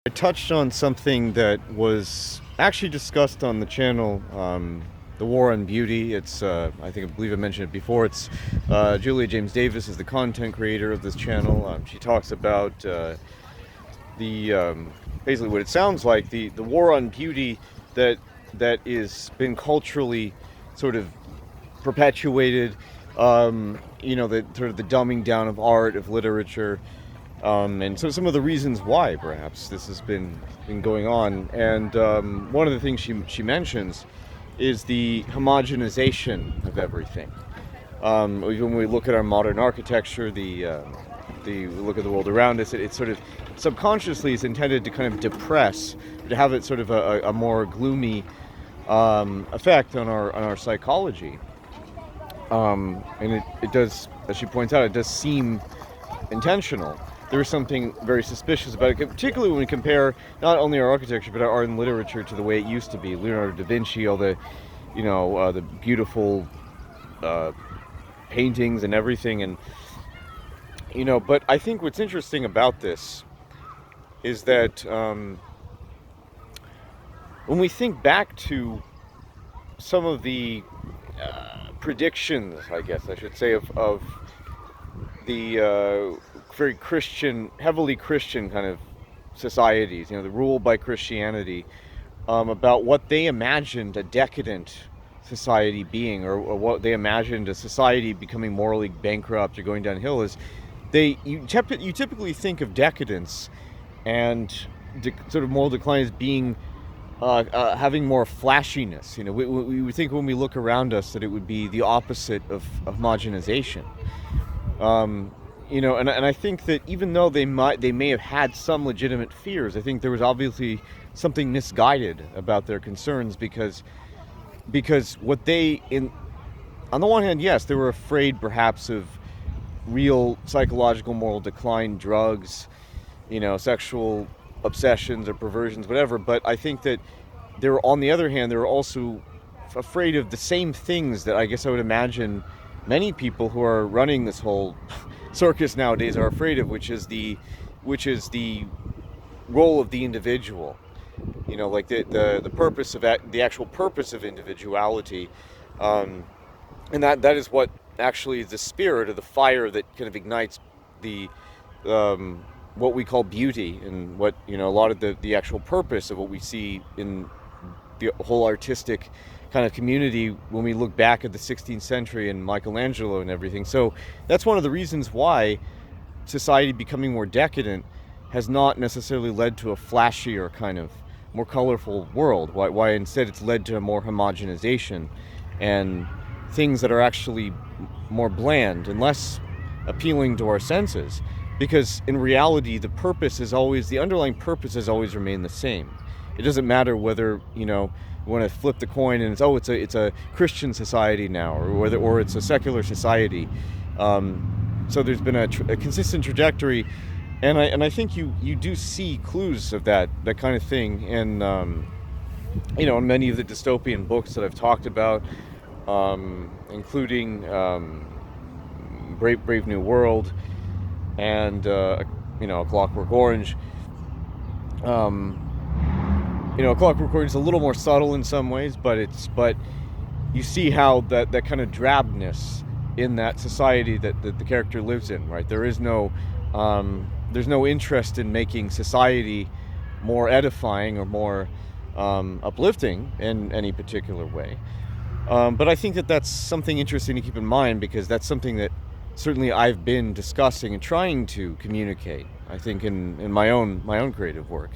I touched on something that was actually discussed on the channel, the War on Beauty. I believe I mentioned it before. It's Julia James Davis is the content creator of this channel. She talks about basically what it sounds like the war on beauty that that is been culturally sort of perpetuated. The sort of the dumbing down of art, of literature, and so some of the reasons why perhaps this has been going on. And one of the things she mentions is the homogenization of everything. When we look at our modern architecture, we look at the world around us, it sort of subconsciously is intended to kind of depress, to have it sort of a more gloomy effect on our psychology. And it does, as she points out, it does seem intentional. There is something very suspicious about it, particularly when we compare not only our architecture but our art and literature to the way it used to be. Leonardo da Vinci, all the beautiful paintings and everything, and But I think what's interesting about this is that when we think back to some of the predictions, I guess I should say, of the very Christian, heavily Christian kind of societies, the ruled by Christianity, about what they imagined a decadent society being, or what they imagined a society becoming morally bankrupt or going downhill, is you typically think of decadence and sort of moral decline as being having more flashiness. We would think when we look around us that it would be the opposite of homogenization. And I think that even though they may have had some legitimate fears, I think there was obviously something misguided about their concerns, because what on the one hand, yes, they were afraid perhaps of real psychological moral decline, drugs, sexual obsessions or perversions, whatever. But I think that on the other hand, they were also afraid of the same things that I guess I would imagine many people who are running this whole circus nowadays are afraid of, which is the role of the individual. Like the purpose of the actual purpose of individuality, and that is what actually is the spirit or the fire that kind of ignites the what we call beauty, and what a lot of the actual purpose of what we see in the whole artistic kind of community when we look back at the 16th century and Michelangelo and everything. So that's one of the reasons why society becoming more decadent has not necessarily led to a flashier, kind of more colorful world. Why instead it's led to more homogenization and things that are actually more bland and less appealing to our senses. Because in reality, the underlying purpose has always remained the same. It doesn't matter whether, you want to flip the coin and it's a Christian society now, or it's a secular society. So there's been a consistent trajectory, and I think you do see clues of that kind of thing in in many of the dystopian books that I've talked about, including Brave New World and Clockwork Orange. Clockwork Orange is a little more subtle in some ways, but you see how that kind of drabness in that society that the character lives in, right? There's no interest in making society more edifying or more uplifting in any particular way. But I think that that's something interesting to keep in mind, because that's something that certainly I've been discussing and trying to communicate, I think, in my own creative work.